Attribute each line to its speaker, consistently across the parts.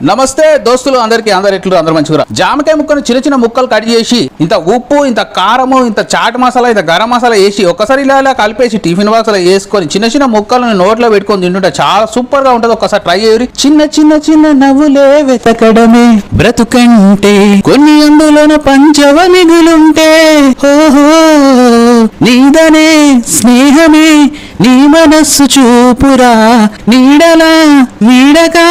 Speaker 1: నమస్తే దోస్తులు అందరికి అందరు ఎట్లు అందరు మంచిగా జామకాయ ముక్కను చిన్న చిన్న ముక్కలు కట్ చేసి ఇంత ఉప్పు ఇంత కారము ఇంత చాట్ మసాలా ఇంత గరం మసాలా వేసి ఒకసారి ఇలా కలిపేసి టిఫిన్ బాక్స్ లో వేసుకొని చిన్న చిన్న ముక్కలను నోట్లో పెట్టుకొని తింటుంటే చాలా సూపర్ గా ఉంటది. ఒకసారి ట్రై చేయరు. చిన్న చిన్న చిన్న నవ్వులే వెతకడమే బ్రతుకంటే కొన్ని అందులోన పంచవ మిగులుంటే ఓహో నీదనే స్నేహమే నీ మనస్సు చూపురా నీడలా నీడగా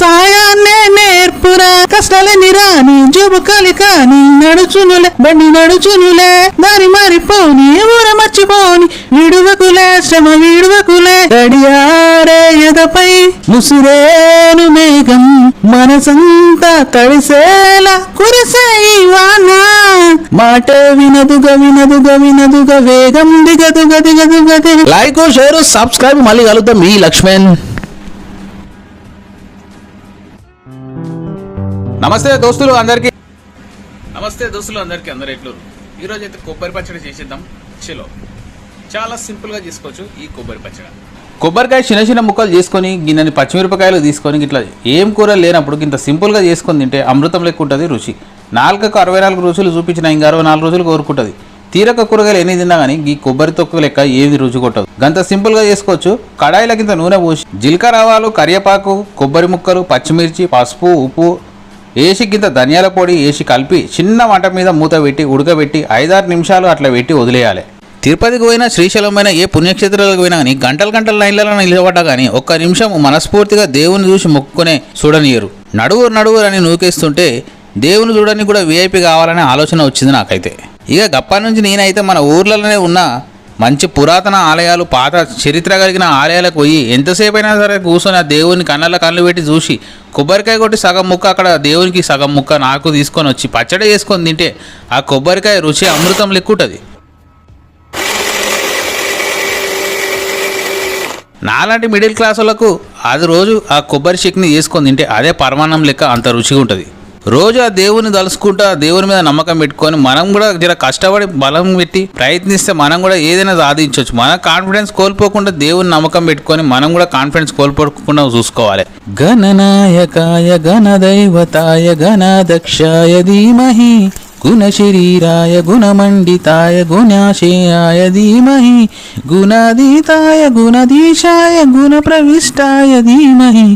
Speaker 1: సాయాన్నే నేర్పురా కష్టాలని రాని జుబుకలి కాని నడుచునులే బండి నడుచునులే దారి మారిపోని ఊర మర్చిపోని విడువకులే శ్రమ విడువకులే గడియారే ఎదపై ముసురేను మేఘం మనసంతా తడిసేలా కురిసే ఈ వాన మాట వినదుగా వినదుగా వినదుగా వేగం దిగదుగా దిగదుగా లైక్ షేర్ సబ్స్క్రైబ్. మళ్ళీ కలుద్దాం. మీ లక్ష్మణ్. నమస్తే దోస్తులు అందరికి అందరు ఎట్లు. ఈరోజు అయితే కొబ్బరి పచ్చడి చేసేద్దాం. చలో చాలా సింపుల్ గా చేసుకోవచ్చు ఈ కొబ్బరి పచ్చడి. కొబ్బరికాయ చిన్న చిన్న ముక్కలు చేసుకొని గిన్నెని పచ్చిమిరపకాయలు తీసుకొని ఇట్లా ఏం కూర లేనప్పుడు ఇంత సింపుల్ గా చేసుకొని తింటే అమృతం లెక్క ఉంటుంది రుచి. 4 రుచులు చూపించిన ఇంకా 64 రోజులు కోరుకుంటుంది. తీరక కూరగాయలు ఎన్ని తిన్నా కానీ ఈ కొబ్బరి తొక్కు లెక్క ఏది రుచి కొట్టదు. గంత సింపుల్ గా చేసుకోవచ్చు. కడాయిలకింత నూనె పోసి జీలకర్ర ఆవాలు కరివేపాకు కొబ్బరి ముక్కలు పచ్చిమిర్చి పసుపు ఉప్పు వేసి కింద ధనియాల పొడి వేసి కలిపి చిన్న మంట మీద మూత పెట్టి ఉడకబెట్టి 5-6 నిమిషాలు అట్లా పెట్టి వదిలేయాలి. తిరుపతికి పోయినా శ్రీశైలం పోయినా ఏ పుణ్యక్షేత్రాలకు పోయినా కానీ గంటల లైన్లలో నిలబడ్డా కానీ 1 నిమిషం మనస్ఫూర్తిగా దేవుని చూసి మొక్కుకునే చూడనియరు. నడువు అని నూకేస్తుంటే దేవుని చూడని కూడా వీఐపీ కావాలనే ఆలోచన వచ్చింది నాకైతే. ఇక గప్ప నుంచి నేనైతే మన ఊర్లలోనే ఉన్న మంచి పురాతన ఆలయాలు పాత చరిత్ర కలిగిన ఆలయాలకు పోయి ఎంతసేపు అయినా సరే కూర్చొని ఆ దేవుని కళ్ళు పెట్టి చూసి కొబ్బరికాయ కొట్టి సగం ముక్క అక్కడ దేవునికి సగం ముక్క నాకు తీసుకొని వచ్చి పచ్చడి చేసుకొని తింటే ఆ కొబ్బరికాయ రుచి అమృతం లెక్కుంటుంది. నాలాంటి మిడిల్ క్లాస్ వాళ్ళకు అది రోజు ఆ కొబ్బరి చట్నీ చేసుకొని తింటే అదే పరమాన్నం లెక్క అంత రుచిగా ఉంటుంది. రోజు ఆ దేవుని తలుసుకుంటా దేవుని మీద నమ్మకం పెట్టుకొని మనం కూడా జర కష్టపడి బలం పెట్టి ప్రయత్నిస్తే మనం కూడా ఏదైనా సాధించవచ్చు. మన కాన్ఫిడెన్స్ కోల్పోకుండా దేవుని నమ్మకం పెట్టుకొని మనం కూడా కాన్ఫిడెన్స్ కోల్పోకుండా చూసుకోవాలి. గణనాయకాయ గణదైవతాయ గణదక్షాయ ధీమహి గుణశరీరాయ గుణమండితాయ గుణాశయాయ ధీమహి గుణాదీతాయ గుణధీశాయ గుణప్రవిష్టాయ ధీమహి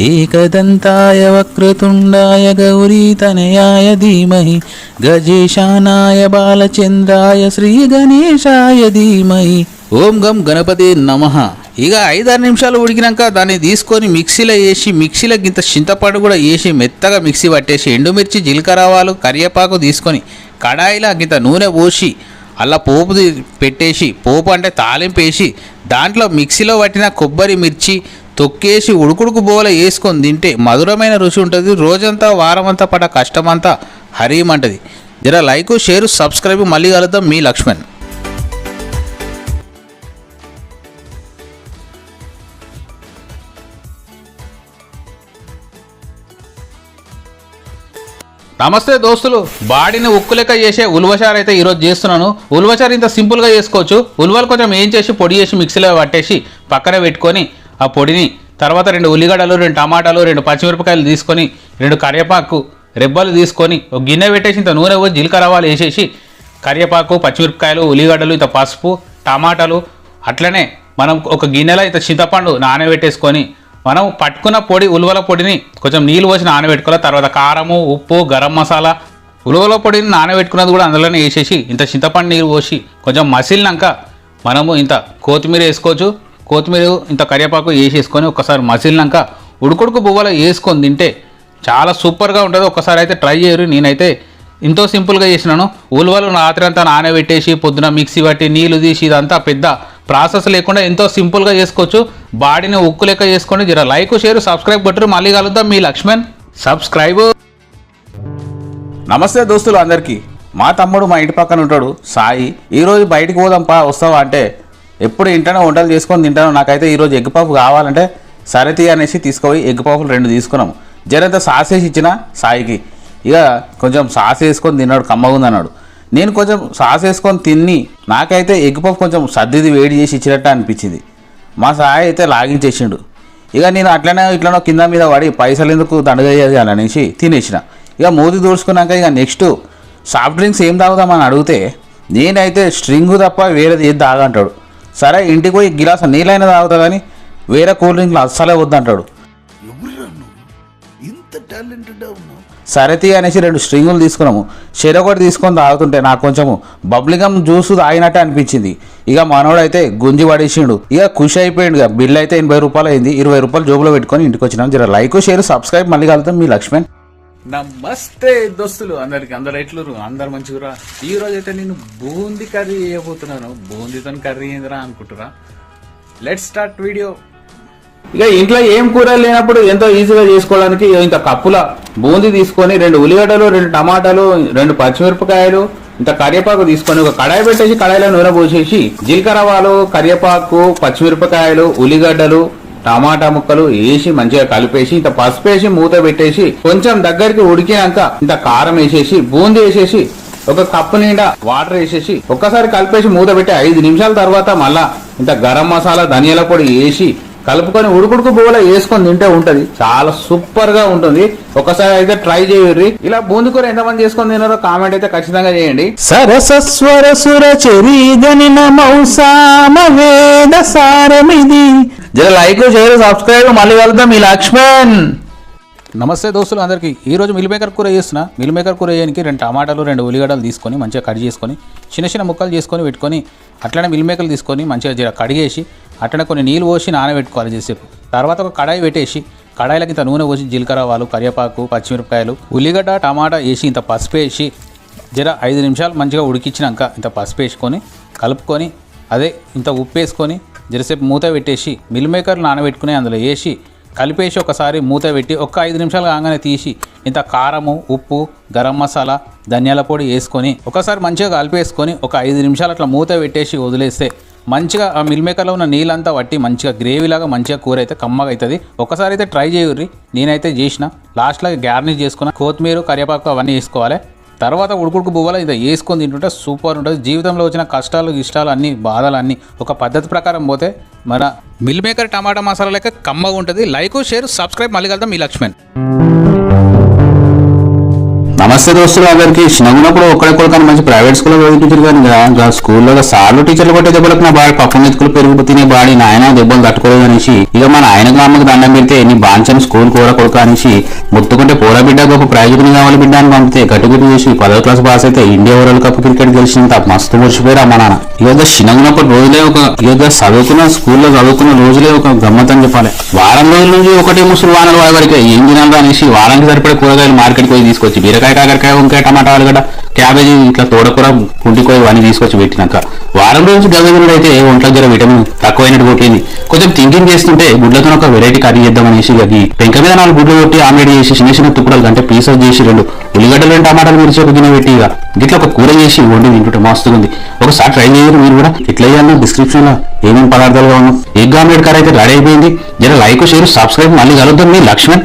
Speaker 1: ఏకదంతాయ వక్రతుండాయ గౌరీతనయాయ ధీమహి గజేశానాయ బాలచంద్రాయ శ్రీ గణేశాయ ధీమహి ఓం గం గణపతి నమః. ఇక 5-6 నిమిషాలు ఉడికినాక దాన్ని తీసుకొని మిక్సీలో వేసి మిక్సీలో గింత చింతపండు కూడా వేసి మెత్తగా మిక్సీ పట్టేసి ఎండుమిర్చి జీలకర్ర ఆవాలు కరివేపాకు తీసుకొని కడాయిలో గింత నూనె పోసి అలా పోపు పెట్టేసి పోపు అంటే తాలింపు వేసి దాంట్లో మిక్సీలో పట్టిన కొబ్బరి మిర్చి తొక్కేసి ఉడుకుడుకు బోల వేసుకొని తింటే మధురమైన రుచి ఉంటుంది. రోజంతా వారమంతా పడ్డ కష్టమంతా హరీమంటది. జర లైక్ షేర్ సబ్స్క్రైబ్. మళ్ళీ కలుద్దాం. మీ లక్ష్మణ్. నమస్తే దోస్తులు. బాడీని ఉక్కు లెక్క చేసే ఉల్వచారు అయితే ఈరోజు చేస్తున్నాను. ఉల్వచారు ఇంత సింపుల్గా చేసుకోవచ్చు. ఉల్వలు కొంచెం ఏం చేసి పొడి చేసి మిక్సీలో పట్టేసి పక్కన పెట్టుకొని ఆ పొడిని తర్వాత 2 ఉల్లిగడ్డలు 2 టమాటాలు 2 పచ్చిమిరపకాయలు తీసుకొని 2 కరివేపాకు రెబ్బలు తీసుకొని ఒక గిన్నె పెట్టేసి ఇంత నూనె పోసి జీలకర్ర ఆవాలు వేసేసి కరివేపాకు పచ్చిమిరపకాయలు ఉల్లిగడ్డలు ఇంత పసుపు టమాటాలు అట్లనే మనం ఒక గిన్నెలో ఇంత చింతపండు నానబెట్టేసుకొని మనం పట్టుకున్న పొడి ఉలువల పొడిని కొంచెం నీళ్ళు పోసి నానబెట్టుకోవాలి. తర్వాత కారము ఉప్పు గరం మసాలా ఉలువల పొడిని నానబెట్టుకున్నది కూడా అందులోనే వేసేసి ఇంత చింతపండు నీరు పోసి కొంచెం మసిలినాక మనము ఇంత కొత్తిమీర వేసుకోవచ్చు. కొత్తిమీర ఇంత కరివేపాకు వేసేసుకొని ఒకసారి మసిలినాక ఉడుకుడుకు బువ్వలో వేసుకొని తింటే చాలా సూపర్గా ఉంటుంది. ఒకసారి అయితే ట్రై చేయరు. నేనైతే ఎంతో సింపుల్గా చేసినాను. ఉలువలు రాత్రి అంతా నానబెట్టేసి పొద్దున మిక్సీ పట్టి నీళ్ళు తీసి ఇదంతా పెద్ద ప్రాసెస్ లేకుండా ఎంతో సింపుల్గా చేసుకోవచ్చు. బాడీని ఉక్కు లెక్క చేసుకోండి. జర లైక్ షేర్ సబ్స్క్రైబ్ కొట్టరు. మళ్ళీ కలుద్దాం. మీ లక్ష్మణ్. సబ్స్క్రైబ్. నమస్తే దోస్తులు అందరికీ. మా తమ్ముడు మా ఇంటి పక్కన ఉంటాడు సాయి. ఈరోజు బయటికి పోదాంపా వస్తావా అంటే ఎప్పుడు ఇంటనే వంటలు చేసుకొని తింటాను. నాకైతే ఈరోజు ఎగ్ పఫ్ కావాలంటే సరే తీ అనేసి తీసుకుపోయి ఎగ్ పఫ్లు 2 తీసుకున్నాము. జరంతా సాస్ వేసి ఇచ్చిన సాయికి. ఇక కొంచెం సాస్ వేసుకొని తిన్నాడు. కమ్మగా ఉంది అన్నాడు. నేను కొంచెం సాస్ వేసుకొని తిని నాకైతే ఎగ్ పఫ్ కొంచెం సర్దిది వేడి చేసి ఇచ్చినట్టు అనిపించింది. మా సాయి అయితే లాగించేసిండు. ఇక నేను అట్లనే ఇట్లనో కింద మీద పడి పైసలు ఎందుకు దండగయ్యేది అని అనేసి తినేసిన. ఇక మూతి దూడ్చుకున్నాక ఇక నెక్స్ట్ సాఫ్ట్ డ్రింక్స్ ఏం తాగుదామని అడిగితే నేనైతే స్ట్రింగు తప్ప వేరేది ఏది తాగంటాడు. సరే ఇంటికి పోయి గిలాస నీళ్ళైనా తాగుతా కానీ వేరే కూల్ డ్రింక్లు అస్సలే వద్దంటాడు. సరే తీ అనేసి 2 స్ట్రింగులు తీసుకున్నాము. చెరొకటి తీసుకొని తాగుతుంటే నాకు కొంచెము బబ్లిగమ్ జ్యూస్ తాగినట్టే అనిపించింది. ఇక మనోడైతే గుంజి పడేసిండు. ఇక ఖుషి అయిపోయిండు. ఇక బిల్ అయితే 80 రూపాయలు అయింది. 20 రూపాయలు జోబులో పెట్టుకొని ఇంటికి వచ్చినాం. జర లైక్ షేర్ సబ్స్క్రైబ్ మళ్ళీ కలుగుతాం. మీ లక్ష్మణ్. నమస్తే దోస్తులు అందరికి. అందరు ఎట్లురు? అందరు మంచిగురా? ఈ రోజు అయితే నేను బూందీ కర్రీ వేయబోతున్నాను. బూందీతో కర్రీ ఏందిరా అనుకుంటురా? Let start video. ఇక ఇంట్లో ఏం కూరలు లేనప్పుడు ఎంతో ఈజీగా చేసుకోవడానికి ఇంత కప్పుల బూందీ తీసుకొని 2 ఉల్లిగడ్డలు, 2 టమాటాలు, 2 పచ్చిమిరపకాయలు, ఇంత కరివేపాకు తీసుకొని ఒక కడాయి పెట్టేసి కడాయిలో నూనె పోసేసి జీలకర్ర ఆవాలు, కరివేపాకు, పచ్చిమిరపకాయలు, ఉల్లిగడ్డలు, టమాటా ముక్కలు వేసి మంచిగా కలిపేసి ఇంత పసుపు వేసి మూత పెట్టేసి కొంచెం దగ్గరికి ఉడికినాక ఇంత కారం వేసేసి బూందీ వేసేసి ఒక కప్పు నిండా వాటర్ వేసేసి ఒక్కసారి కలిపేసి మూత పెట్టి 5 నిమిషాల తర్వాత మళ్ళా ఇంత గరం మసాలా, ధనియాల పొడి వేసి కలుపుకొని ఉడుకుడుకు పువ్వులో వేసుకొని తింటే ఉంటది. చాలా సూపర్ గా ఉంటుంది. ఒకసారి అయితే ట్రై చేయండి. ఇలా బూందీ కూర ఎంతమంది చేసుకొని తిన్నారో కామెంట్ అయితే ఖచ్చితంగా చేయండి. సరసస్వర సుర చెరీగనిన మౌసామ వేద సారమిది. జర లైక్ షేర్ సబ్స్క్రైబ్ మళ్ళీ కలుద్దాం. మీ లక్ష్మణ్. నమస్తే దోస్తులు అందరికీ. ఈరోజు మిల్ మేకర్ కూర చేస్తున్నా. మిల్ మేకర్ కూర చేయడానికి 2 టమాటాలు, 2 ఉల్లిగడ్డలు తీసుకొని మంచిగా కట్ చేసుకొని చిన్న చిన్న ముక్కలు చేసుకొని పెట్టుకొని అట్లనే మిల్ మేకర్లు తీసుకొని మంచిగా జర కడిగేసి అట్లనే కొన్ని నీళ్ళు పోసి నానబెట్టుకోవాలి చేసేపు. తర్వాత ఒక కడాయి పెట్టేసి కడాయిలకి ఇంత నూనె పోసి జీలకర్ర ఆవాలు, కరివేపాకు, పచ్చిమిరపకాయలు, ఉల్లిగడ్డ, టమాటా వేసి ఇంత పసుపు వేసి జర 5 నిమిషాలు మంచిగా ఉడికించినాక ఇంత పసుపు వేసుకొని కలుపుకొని అదే ఇంత ఉప్పు వేసుకొని జరసేపు మూత పెట్టేసి మిల్ మేకర్లు నానబెట్టుకుని అందులో వేసి కలిపేసి ఒకసారి మూత పెట్టి ఒక 5 నిమిషాలు కాగానే తీసి ఇంత కారము, ఉప్పు, గరం మసాలా, ధనియాల పొడి వేసుకొని ఒకసారి మంచిగా కలిపేసుకొని ఒక 5 నిమిషాలు అట్లా మూత పెట్టేసి వదిలేస్తే మంచిగా ఆ మిల్ మేకర్లో ఉన్న నీళ్ళంతా పట్టి మంచిగా గ్రేవీలాగా మంచిగా కూర అయితే కమ్మగా అవుతుంది. ఒకసారి అయితే ట్రై చేయుర్రి. నేనైతే చేసిన. లాస్ట్లో గార్నిష్ చేసుకున్న కొత్తిమీర, కరివేపాకు అవన్నీ వేసుకోవాలి. తర్వాత ఉడుకుడుకు బువ్వలో ఇది వేసుకొని తింటుంటే సూపర్ ఉంటుంది. జీవితంలో వచ్చిన కష్టాలు, ఇష్టాలు అన్నీ, బాధలు అన్నీ ఒక పద్ధతి ప్రకారం పోతే మన మిల్ మేకర్ టమాటా మసాలా లెక్క కమ్మగా ఉంటుంది. లైక్ షేర్ సబ్స్క్రైబ్ మళ్ళీ కలుద్దాం. మీ లక్ష్మణ్. నమస్తే దోస్తులు అందరికి. చిన్నప్పుడు ఒక్కడే కొడుకు మంచి ప్రైవేట్ స్కూల్లో చదివించారు కానీ స్కూల్లో సార్లు టీచర్లు కొట్టే దెబ్బలకు నా బాడీ పప్పు మెతుకులు పెరుగు తినే బాడీ నాయన దెబ్బలు తట్టుకోలేదు అనేసి ఇక మన ఆయనకు అమ్మకు దండం పెడితే నీ బాంచని స్కూల్ కూడా కొడుకు అనేసి ముట్టుకుంటే పోరా బిడ్డ గొప్ప ప్రైజుని కావాలి బిడ్డ అని పంపితే గట్టుగురి చేసి 10వ క్లాస్ పాస్ అయితే ఇండియా వరల్డ్ కప్ క్రికెట్ గెలిచినంత మస్తు మురిసిపోయారు అమ్మ నాన్న. ఇక చిన్నప్పుడు రోజులే ఇక చదువుకున్న స్కూల్లో చదువుకున్న రోజులే ఒక గమ్మత్తని చెప్పాలి. వారం రోజుల నుంచి ఒకటే ముసురు వానలు వరకే ఏం తినాలి అనేసి వారానికి సరిపడే కూరగాయలు మార్కెట్కి పోయి తీసుకొచ్చి బీరకాయ, కాకరకాయ, వంకాయ, టమాటా, ఆలుగడ్డ, క్యాబేజీ, ఇట్లా తోటకూర, కుంటికూర ఇవన్నీ తీసుకొచ్చి పెట్టినాక వారం రోజు గవ్వగురుడు అయితే ఒంట్లో జర విటమిన్ తక్కువైనట్టు కొట్టింది. కొంచెం థింకింగ్ చేస్తుంటే గుడ్లతో ఒక వెరైటీ కర్రీ చేద్దామనేసి అది పెంక మీద 4 గుడ్లు కొట్టి ఆమ్లెట్ చేసి చిన్న చిన్న తుప్పుడలు అంటే పీసెస్ చేసి 2 ఉల్లిగడ్డలు, 2 టమాటాలు మిర్చి ఒక గిన్నె పెట్టి ఇక ఇట్లా ఒక కూర చేసి వండి తింటుంటే మస్తుంది. ఒకసారి ట్రై చేయరు మీరు కూడా. ఇట్లా చేయాలన్నా డిస్క్రిప్షన్ లో ఏమేమి పదార్థాలుగా ఉన్నాం. ఎగ్ ఆమ్లెట్ కర్రీ అయితే రెడీ అయిపోయింది. జర లైక్ షేర్ సబ్స్క్రైబ్ మళ్ళీ కలుద్దాం. మీ లక్ష్మణ్.